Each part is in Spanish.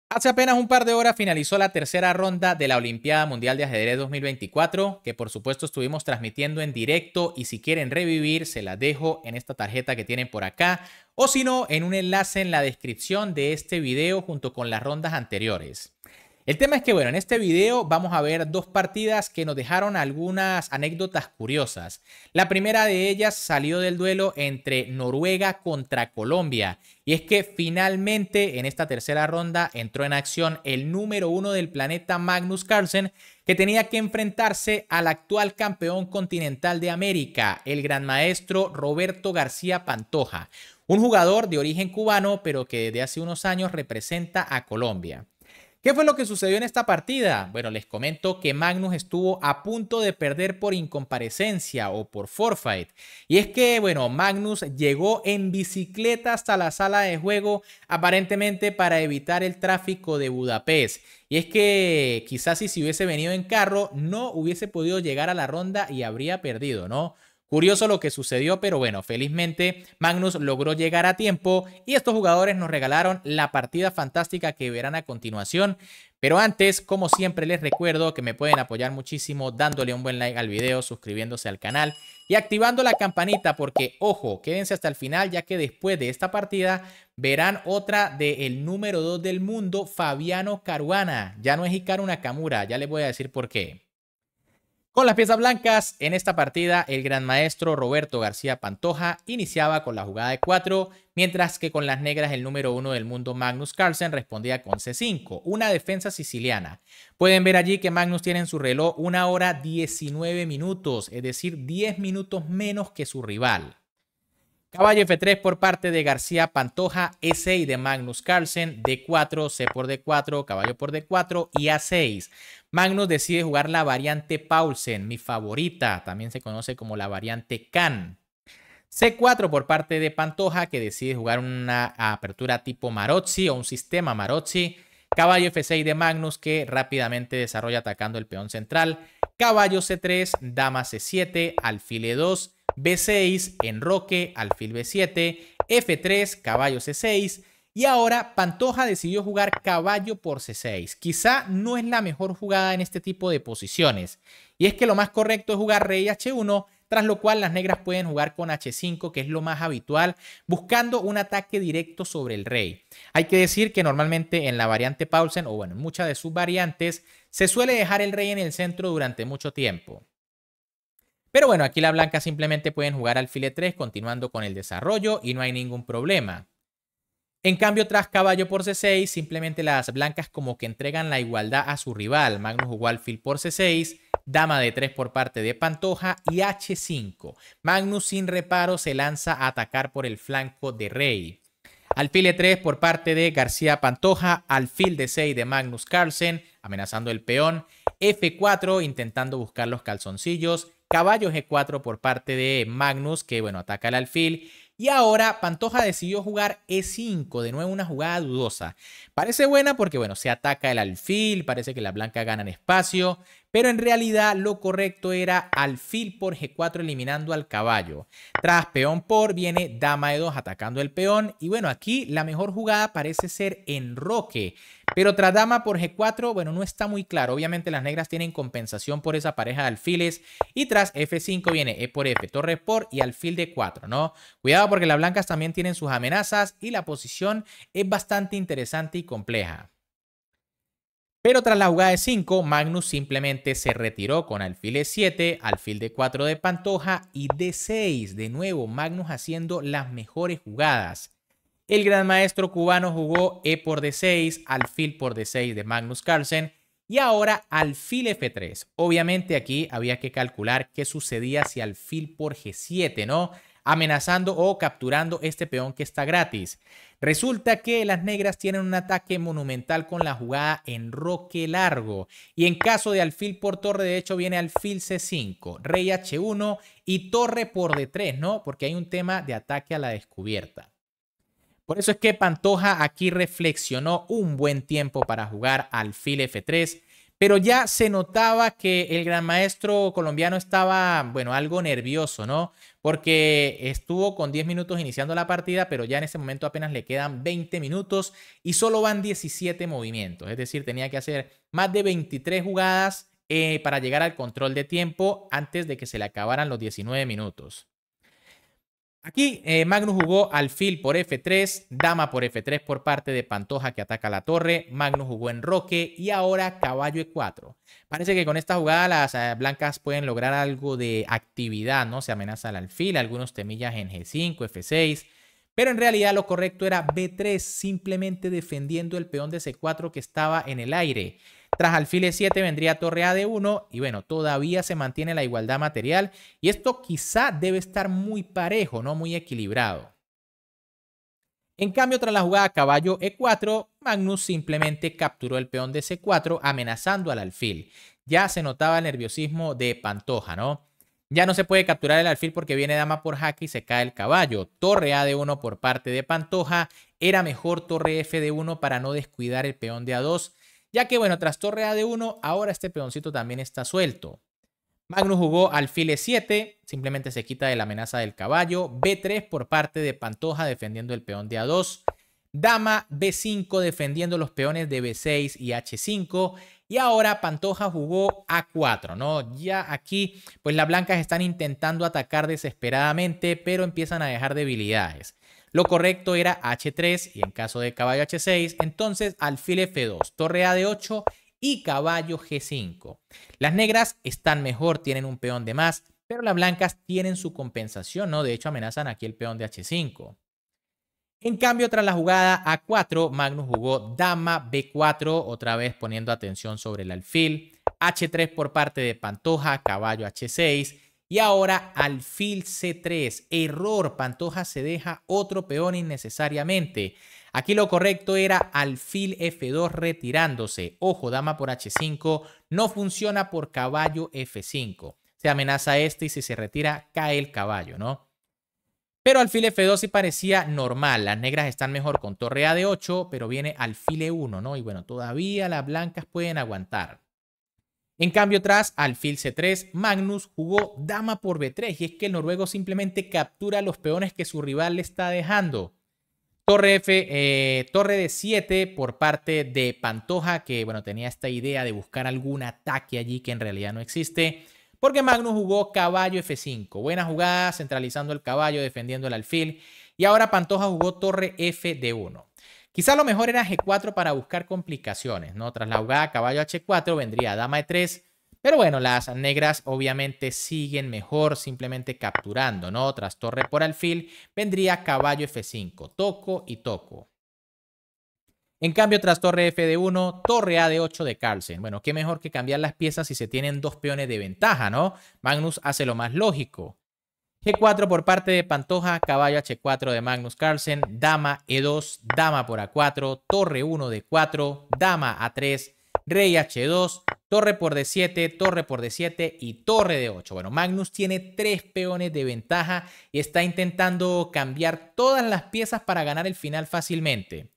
Hace apenas un par de horas finalizó la tercera ronda de la Olimpiada Mundial de Ajedrez 2024, que por supuesto estuvimos transmitiendo en directo y si quieren revivir se la dejo en esta tarjeta que tienen por acá o si no en un enlace en la descripción de este video junto con las rondas anteriores. El tema es que, bueno, en este video vamos a ver dos partidas que nos dejaron algunas anécdotas curiosas. La primera de ellas salió del duelo entre Noruega contra Colombia. Y es que finalmente en esta tercera ronda entró en acción el número uno del planeta Magnus Carlsen, que tenía que enfrentarse al actual campeón continental de América, el gran maestro Roberto García Pantoja. Un jugador de origen cubano, pero que desde hace unos años representa a Colombia. ¿Qué fue lo que sucedió en esta partida? Bueno, les comento que Magnus estuvo a punto de perder por incomparecencia o por forfeit. Y es que, bueno, Magnus llegó en bicicleta hasta la sala de juego aparentemente para evitar el tráfico de Budapest. Y es que quizás si se hubiese venido en carro no hubiese podido llegar a la ronda y habría perdido, ¿no? Curioso lo que sucedió, pero bueno, felizmente Magnus logró llegar a tiempo y estos jugadores nos regalaron la partida fantástica que verán a continuación. Pero antes, como siempre, les recuerdo que me pueden apoyar muchísimo dándole un buen like al video, suscribiéndose al canal y activando la campanita porque, ojo, quédense hasta el final ya que después de esta partida verán otra del número 2 del mundo, Fabiano Caruana. Ya no es Hikaru Nakamura, ya les voy a decir por qué. Con las piezas blancas, en esta partida el gran maestro Roberto García Pantoja iniciaba con la jugada de 4, mientras que con las negras el número 1 del mundo Magnus Carlsen respondía con C5, una defensa siciliana. Pueden ver allí que Magnus tiene en su reloj 1 hora 19 minutos, es decir, 10 minutos menos que su rival. Caballo F3 por parte de García Pantoja, E6 de Magnus Carlsen, D4, C por D4, caballo por D4 y A6. Magnus decide jugar la variante Paulsen, mi favorita, también se conoce como la variante Can. C4 por parte de Pantoja, que decide jugar una apertura tipo Marozzi o un sistema Marozzi. Caballo F6 de Magnus, que rápidamente desarrolla atacando el peón central. Caballo C3, dama C7, alfil E2, B6, enroque, alfil B7, F3, caballo C6. Y ahora Pantoja decidió jugar caballo por C6. Quizá no es la mejor jugada en este tipo de posiciones. Y es que lo más correcto es jugar rey H1, tras lo cual las negras pueden jugar con H5, que es lo más habitual, buscando un ataque directo sobre el rey. Hay que decir que normalmente en la variante Paulsen, o bueno, en muchas de sus variantes, se suele dejar el rey en el centro durante mucho tiempo. Pero bueno, aquí las blancas simplemente pueden jugar alfil E3 continuando con el desarrollo y no hay ningún problema. En cambio, tras caballo por C6, simplemente las blancas como que entregan la igualdad a su rival. Magnus jugó alfil por C6, dama de 3 por parte de Pantoja y H5. Magnus sin reparo se lanza a atacar por el flanco de rey. Alfil E3 por parte de García Pantoja, alfil D6 de Magnus Carlsen, amenazando el peón, F4 intentando buscar los calzoncillos, caballo G4 por parte de Magnus, que bueno, ataca el alfil. Y ahora Pantoja decidió jugar E5, de nuevo una jugada dudosa. Parece buena porque, bueno, se ataca el alfil, parece que las blancas ganan espacio, pero en realidad lo correcto era alfil por G4 eliminando al caballo. Tras peón por viene dama E2 atacando el peón y bueno, aquí la mejor jugada parece ser enroque. Pero tras dama por G4, bueno, no está muy claro. Obviamente las negras tienen compensación por esa pareja de alfiles. Y tras F5 viene E por F, torre por y alfil D4, ¿no? Cuidado porque las blancas también tienen sus amenazas y la posición es bastante interesante y compleja. Pero tras la jugada de 5, Magnus simplemente se retiró con alfil E7, alfil D4 de Pantoja y D6. De nuevo, Magnus haciendo las mejores jugadas. El gran maestro cubano jugó E por D6, alfil por D6 de Magnus Carlsen y ahora alfil F3. Obviamente aquí había que calcular qué sucedía si alfil por G7, ¿no? Amenazando o capturando este peón que está gratis. Resulta que las negras tienen un ataque monumental con la jugada enroque largo. Y en caso de alfil por torre, de hecho, viene alfil C5, rey H1 y torre por D3, ¿no? Porque hay un tema de ataque a la descubierta. Por eso es que Pantoja aquí reflexionó un buen tiempo para jugar alfil F3, pero ya se notaba que el gran maestro colombiano estaba, bueno, algo nervioso, ¿no? Porque estuvo con 10 minutos iniciando la partida, pero ya en ese momento apenas le quedan 20 minutos y solo van 17 movimientos. Es decir, tenía que hacer más de 23 jugadas para llegar al control de tiempo antes de que se le acabaran los 19 minutos. Aquí Magnus jugó alfil por F3, dama por F3 por parte de Pantoja que ataca la torre, Magnus jugó enroque y ahora caballo E4. Parece que con esta jugada las blancas pueden lograr algo de actividad, ¿no? Se amenaza el alfil, algunos temillas en G5, F6, pero en realidad lo correcto era B3, simplemente defendiendo el peón de C4 que estaba en el aire. Tras alfil E7 vendría torre A de 1 y bueno, todavía se mantiene la igualdad material y esto quizá debe estar muy parejo, no muy equilibrado. En cambio, tras la jugada caballo E4, Magnus simplemente capturó el peón de C4 amenazando al alfil. Ya se notaba el nerviosismo de Pantoja, ¿no? Ya no se puede capturar el alfil porque viene dama por jaque y se cae el caballo. Torre A de 1 por parte de Pantoja. Era mejor torre F de 1 para no descuidar el peón de A2. Ya que, bueno, tras torre A de 1, ahora este peoncito también está suelto. Magnus jugó alfil E7, simplemente se quita de la amenaza del caballo. B3 por parte de Pantoja defendiendo el peón de A2. Dama B5 defendiendo los peones de B6 y H5. Y ahora Pantoja jugó A4, ¿no? Ya aquí, pues las blancas están intentando atacar desesperadamente, pero empiezan a dejar debilidades. Lo correcto era H3 y en caso de caballo H6, entonces alfil F2, torre A de 8 y caballo G5. Las negras están mejor, tienen un peón de más, pero las blancas tienen su compensación, ¿no? De hecho, amenazan aquí el peón de H5. En cambio, tras la jugada A4, Magnus jugó dama B4, otra vez poniendo atención sobre el alfil. H3 por parte de Pantoja, caballo H6. Y ahora alfil C3. Error, Pantoja se deja otro peón innecesariamente. Aquí lo correcto era alfil F2 retirándose. Ojo, dama por H5 no funciona por caballo F5. Se amenaza este y si se retira cae el caballo, ¿no? Pero alfil F2 sí parecía normal. Las negras están mejor con torre A de 8, pero viene alfil E1, ¿no? Y bueno, todavía las blancas pueden aguantar. En cambio, tras alfil C3, Magnus jugó dama por B3. Y es que el noruego simplemente captura los peones que su rival le está dejando. Torre de 7 por parte de Pantoja, que bueno, tenía esta idea de buscar algún ataque allí que en realidad no existe. Porque Magnus jugó caballo F5. Buena jugada, centralizando el caballo, defendiendo el alfil. Y ahora Pantoja jugó torre F de 1. Quizá lo mejor era G4 para buscar complicaciones, ¿no? Tras la jugada caballo H4 vendría dama E3. Pero bueno, las negras obviamente siguen mejor simplemente capturando, ¿no? Tras torre por alfil vendría caballo F5. Toco y toco. En cambio, tras torre F de 1, torre A de 8 de Carlsen. Bueno, qué mejor que cambiar las piezas si se tienen dos peones de ventaja, ¿no? Magnus hace lo más lógico. G4 por parte de Pantoja, caballo H4 de Magnus Carlsen, dama E2, dama por A4, torre 1 de 4, dama A3, rey H2, torre por D7, torre por D7 y torre de 8. Bueno, Magnus tiene 3 peones de ventaja y está intentando cambiar todas las piezas para ganar el final fácilmente.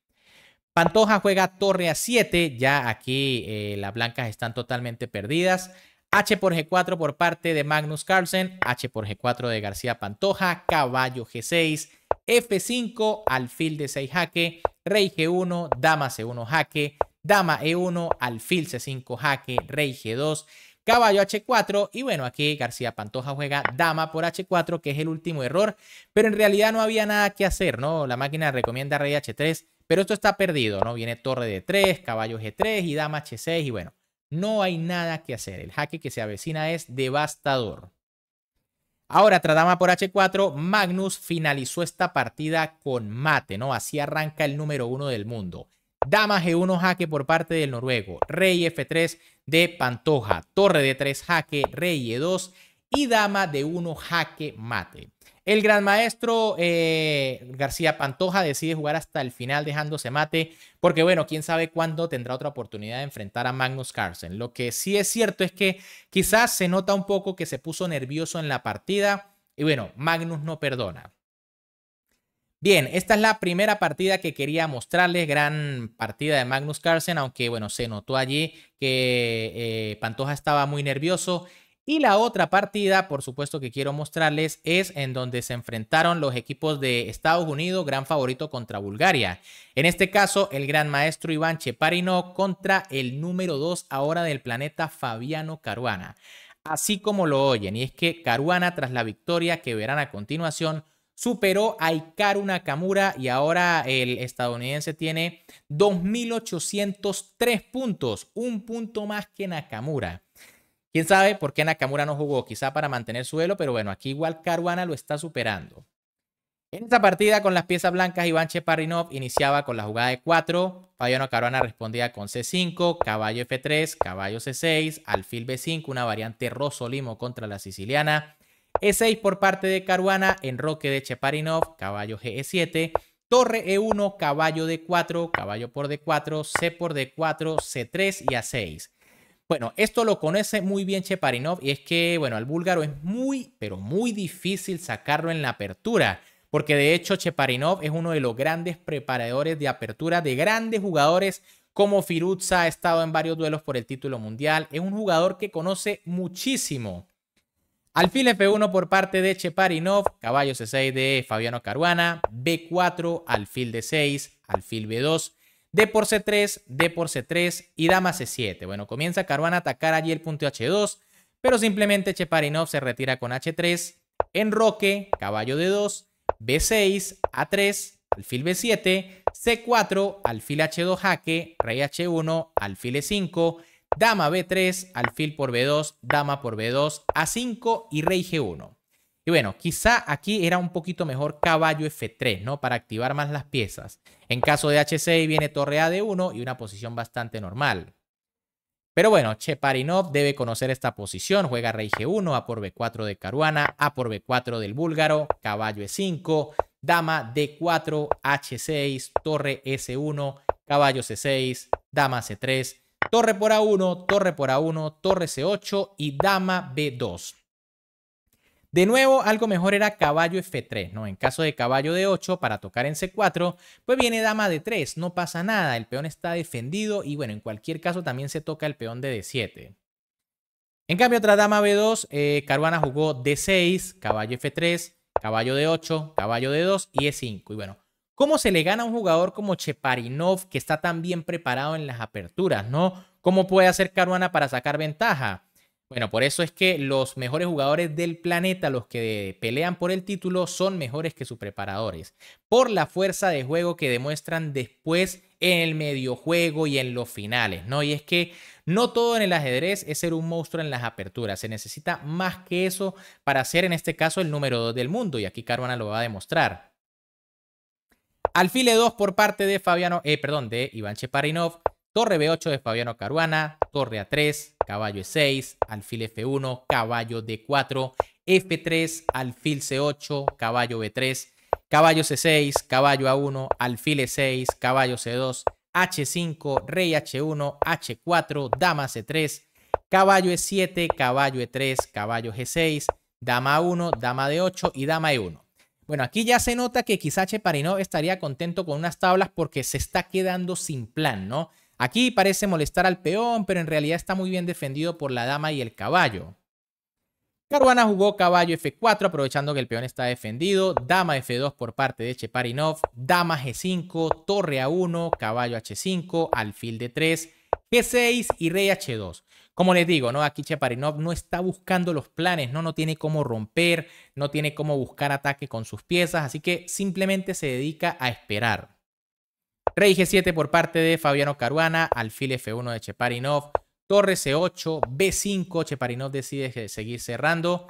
Pantoja juega torre a 7, ya aquí las blancas están totalmente perdidas. H por G4 por parte de Magnus Carlsen, H por G4 de García Pantoja, caballo G6, F5, alfil de 6 jaque, rey G1, dama C1 jaque, dama E1, alfil C5 jaque, rey G2, caballo H4 y bueno, aquí García Pantoja juega dama por H4, que es el último error, pero en realidad no había nada que hacer, ¿no? La máquina recomienda rey H3, pero esto está perdido, ¿no? Viene torre de 3, caballo G3 y dama H6 y bueno, no hay nada que hacer. El jaque que se avecina es devastador. Ahora, tras dama por H4, Magnus finalizó esta partida con mate, ¿no? Así arranca el número 1 del mundo. Dama G1 jaque por parte del noruego. Rey F3 de Pantoja. Torre de 3 jaque. Rey E2 y dama de 1 jaque mate. El gran maestro García Pantoja decide jugar hasta el final dejándose mate porque, bueno, quién sabe cuándo tendrá otra oportunidad de enfrentar a Magnus Carlsen. Lo que sí es cierto es que quizás se nota un poco que se puso nervioso en la partida y, bueno, Magnus no perdona. Bien, esta es la primera partida que quería mostrarles, gran partida de Magnus Carlsen, aunque bueno, se notó allí que Pantoja estaba muy nervioso. Y la otra partida, por supuesto que quiero mostrarles, es en donde se enfrentaron los equipos de Estados Unidos, gran favorito contra Bulgaria. En este caso, el gran maestro Iván Cheparinov contra el número 2 ahora del planeta, Fabiano Caruana. Así como lo oyen, y es que Caruana, tras la victoria que verán a continuación, superó a Hikaru Nakamura y ahora el estadounidense tiene 2.803 puntos, un punto más que Nakamura. ¿Quién sabe por qué Nakamura no jugó? Quizá para mantener su elo, pero bueno, aquí igual Caruana lo está superando. En esta partida con las piezas blancas, Iván Cheparinov iniciaba con la jugada de 4, Fabiano Caruana respondía con C5, caballo F3, caballo C6, alfil B5, una variante Rosolimo contra la siciliana, E6 por parte de Caruana, enroque de Cheparinov, caballo G7, torre E1, caballo D4, caballo por D4, C por D4, C3 y A6. Bueno, esto lo conoce muy bien Cheparinov y es que, bueno, al búlgaro es muy, pero muy difícil sacarlo en la apertura, porque de hecho Cheparinov es uno de los grandes preparadores de apertura de grandes jugadores como Firouzja, ha estado en varios duelos por el título mundial, es un jugador que conoce muchísimo. Alfil F1 por parte de Cheparinov, caballo C6 de Fabiano Caruana, B4, alfil D6, alfil B2, D por C3, D por C3 y dama C7. Bueno, comienza Caruana a atacar allí el punto H2, pero simplemente Cheparinov se retira con H3, enroque, caballo D2, B6, A3, alfil B7, C4, alfil H2 jaque, rey H1, alfil E5, dama B3, alfil por B2, dama por B2, A5 y rey G1. Y bueno, quizá aquí era un poquito mejor caballo F3, ¿no? Para activar más las piezas. En caso de H6 viene torre A D1 y una posición bastante normal. Pero bueno, Cheparinov debe conocer esta posición. Juega rey G1, A por B4 de Caruana, A por B4 del búlgaro, caballo E5, dama D4, H6, torre S1, caballo C6, dama C3, torre por A1, torre por A1, torre C8 y dama B2. De nuevo, algo mejor era caballo F3, ¿no? En caso de caballo D8 para tocar en C4, pues viene dama D3, no pasa nada, el peón está defendido y bueno, en cualquier caso también se toca el peón de D7. En cambio, tras dama B2, Caruana jugó D6, caballo F3, caballo D8, caballo D2 y E5. Y bueno, ¿cómo se le gana a un jugador como Cheparinov que está tan bien preparado en las aperturas, ¿no? ¿Cómo puede hacer Caruana para sacar ventaja? Bueno, por eso es que los mejores jugadores del planeta, los que pelean por el título, son mejores que sus preparadores. Por la fuerza de juego que demuestran después en el mediojuego y en los finales, ¿no? Y es que no todo en el ajedrez es ser un monstruo en las aperturas. Se necesita más que eso para ser, en este caso, el número 2 del mundo. Y aquí Caruana lo va a demostrar. Alfil E2 por parte de de Iván Cheparinov. Torre B8 de Fabiano Caruana, torre A3, caballo E6, alfil F1, caballo D4, F3, alfil C8, caballo B3, caballo C6, caballo A1, alfil E6, caballo C2, H5, rey H1, H4, dama C3, caballo E7, caballo E3, caballo G6, dama A1, dama D8 y dama E1. Bueno, aquí ya se nota que quizá Cheparinov estaría contento con unas tablas porque se está quedando sin plan, ¿no? Aquí parece molestar al peón, pero en realidad está muy bien defendido por la dama y el caballo. Caruana jugó caballo F4 aprovechando que el peón está defendido, dama F2 por parte de Cheparinov, dama G5, torre A1, caballo H5, alfil D3, G6 y rey H2. Como les digo, ¿no? Aquí Cheparinov no está buscando los planes, ¿no? No tiene cómo romper, no tiene cómo buscar ataque con sus piezas, así que simplemente se dedica a esperar. Rey G7 por parte de Fabiano Caruana, alfil F1 de Cheparinov, torre C8, B5, Cheparinov decide seguir cerrando,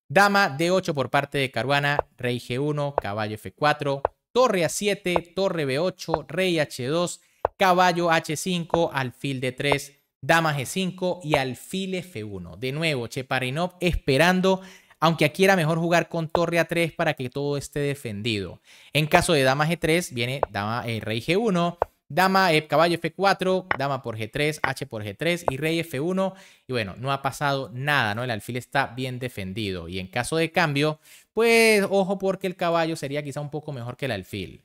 dama D8 por parte de Caruana, rey G1, caballo F4, torre A7, torre B8, rey H2, caballo H5, alfil D3, dama G5 y alfil F1. De nuevo, Cheparinov esperando, aunque aquí era mejor jugar con torre A3 para que todo esté defendido. En caso de dama G3 viene rey G1, dama, caballo F4, dama por G3, H por G3 y rey F1. Y bueno, no ha pasado nada, ¿no? El alfil está bien defendido. Y en caso de cambio, pues ojo porque el caballo sería quizá un poco mejor que el alfil.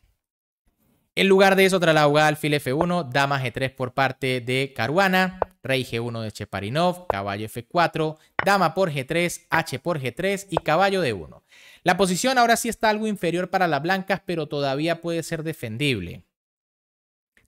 En lugar de eso, tras la jugada alfil F1, dama G3 por parte de Caruana, rey G1 de Cheparinov, caballo F4, dama por G3, H por G3 y caballo D1. La posición ahora sí está algo inferior para las blancas, pero todavía puede ser defendible.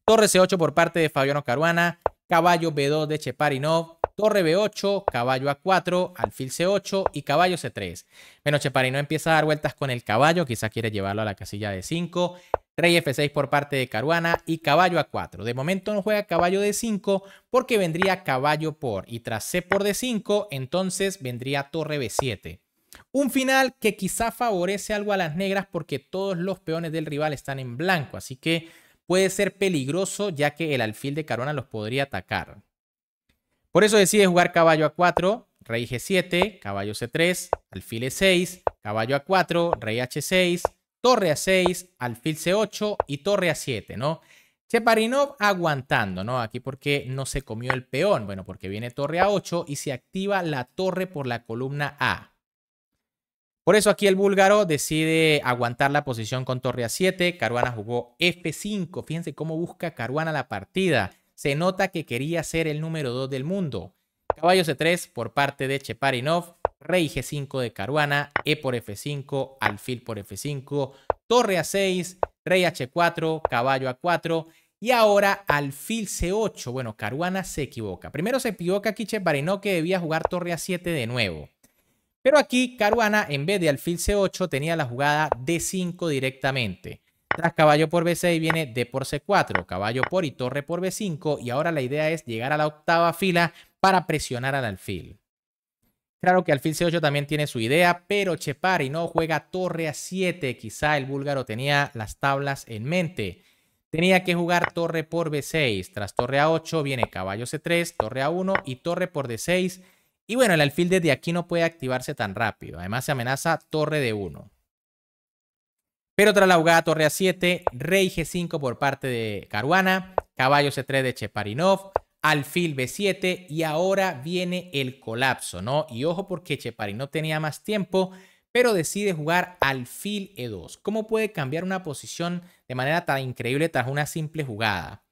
Torre C8 por parte de Fabiano Caruana, caballo B2 de Cheparinov, torre B8, caballo A4, alfil C8 y caballo C3. Bueno, Cheparinov empieza a dar vueltas con el caballo, quizá quiere llevarlo a la casilla de 5. Rey F6 por parte de Caruana y caballo A4. De momento no juega caballo D5 porque vendría caballo por y tras C por D5, entonces vendría torre B7. Un final que quizá favorece algo a las negras porque todos los peones del rival están en blanco, así que puede ser peligroso ya que el alfil de Caruana los podría atacar. Por eso decide jugar caballo A4, rey G7, caballo C3, alfil E6, caballo A4, rey H6, torre A6, alfil C8 y torre A7, ¿no? Cheparinov aguantando, ¿no? Aquí porque no se comió el peón. Bueno, porque viene torre A8 y se activa la torre por la columna A. Por eso aquí el búlgaro decide aguantar la posición con torre A7. Caruana jugó F5. Fíjense cómo busca Caruana la partida. Se nota que quería ser el número 2 del mundo. Caballo C3 por parte de Cheparinov. Rey G5 de Caruana, E por F5, alfil por F5, torre A6, rey H4, caballo A4 y ahora alfil C8. Bueno, Caruana se equivoca. Primero se equivoca aquí Cheparinov que debía jugar torre A7 de nuevo. Pero aquí Caruana en vez de alfil C8 tenía la jugada D5 directamente. Tras caballo por B6 viene D por C4, caballo por y torre por B5 y ahora la idea es llegar a la octava fila para presionar al alfil. Claro que alfil C8 también tiene su idea, pero Cheparinov juega torre A7. Quizá el búlgaro tenía las tablas en mente. Tenía que jugar torre por B6. Tras torre A8 viene caballo C3, torre A1 y torre por D6. Y bueno, el alfil desde aquí no puede activarse tan rápido. Además se amenaza torre D1. Pero tras la jugada torre A7, rey G5 por parte de Caruana, caballo C3 de Cheparinov, alfil B7 y ahora viene el colapso, ¿no? Y ojo porque Cheparinov tenía más tiempo, pero decide jugar alfil E2. ¿Cómo puede cambiar una posición de manera tan increíble tras una simple jugada?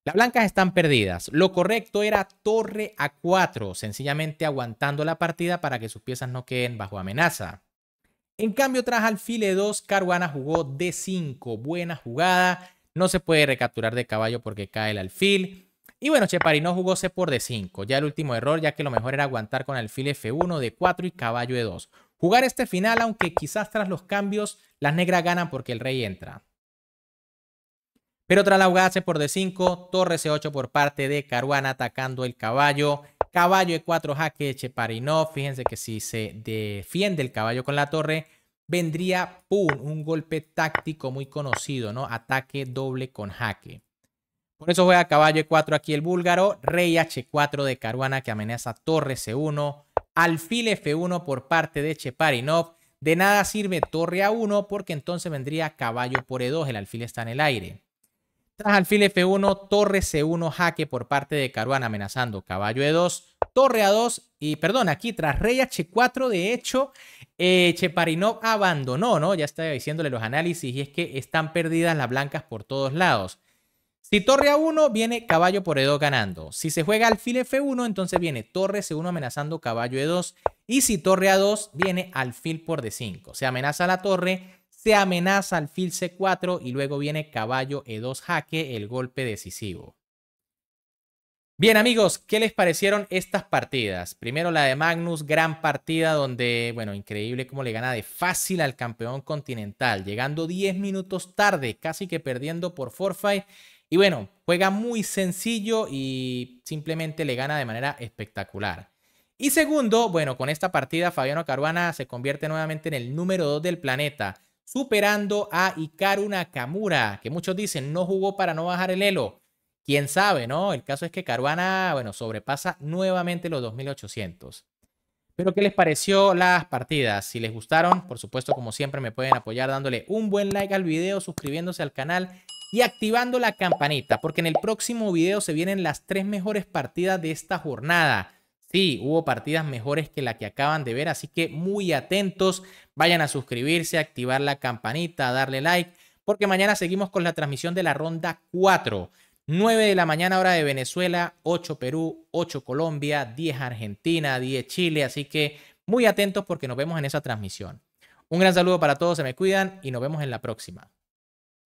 Las blancas están perdidas. Lo correcto era torre A4, sencillamente aguantando la partida para que sus piezas no queden bajo amenaza. En cambio, tras alfil E2, Caruana jugó D5. Buena jugada. No se puede recapturar de caballo porque cae el alfil. Y bueno, Cheparinov jugó C por D5. Ya el último error, ya que lo mejor era aguantar con alfil F1, D4 y caballo E2. Jugar este final, aunque quizás tras los cambios, las negras ganan porque el rey entra. Pero tras la jugada C por D5, torre C8 por parte de Caruana atacando el caballo. Caballo E4 jaque de Cheparinov. Fíjense que si se defiende el caballo con la torre, vendría ¡pum! Un golpe táctico muy conocido, ¿no? Ataque doble con jaque. Por eso juega caballo E4 aquí el búlgaro. Rey H4 de Caruana que amenaza torre C1. Alfil F1 por parte de Cheparinov. De nada sirve torre A1 porque entonces vendría caballo por E2. El alfil está en el aire. Tras alfil F1, torre C1 jaque por parte de Caruana amenazando caballo E2, torre A2 y perdón, aquí tras rey H4 de hecho Cheparinov abandonó, ¿no? Ya estaba diciéndole los análisis y es que están perdidas las blancas por todos lados. Si torre A1 viene caballo por E2 ganando. Si se juega alfil F1 entonces viene torre C1 amenazando caballo E2 y si torre A2 viene alfil por D5. Se amenaza la torre. Se amenaza alfil C4 y luego viene caballo E2 jaque, el golpe decisivo. Bien amigos, ¿qué les parecieron estas partidas? Primero la de Magnus, gran partida donde, bueno, increíble cómo le gana de fácil al campeón continental, llegando 10 minutos tarde, casi que perdiendo por forfait. Y bueno, juega muy sencillo y simplemente le gana de manera espectacular. Y segundo, bueno, con esta partida Fabiano Caruana se convierte nuevamente en el número 2 del planeta, superando a Hikaru Nakamura, que muchos dicen no jugó para no bajar el elo. Quién sabe, ¿no? El caso es que Caruana, bueno, sobrepasa nuevamente los 2800. Pero ¿qué les pareció las partidas? Si les gustaron, por supuesto, como siempre, me pueden apoyar dándole un buen like al video, suscribiéndose al canal y activando la campanita, porque en el próximo video se vienen las 3 mejores partidas de esta jornada. Sí, hubo partidas mejores que la que acaban de ver, así que muy atentos. Vayan a suscribirse, activar la campanita, darle like, porque mañana seguimos con la transmisión de la ronda 4. 9 de la mañana hora de Venezuela, 8 Perú, 8 Colombia, 10 Argentina, 10 Chile, así que muy atentos porque nos vemos en esa transmisión. Un gran saludo para todos, se me cuidan y nos vemos en la próxima.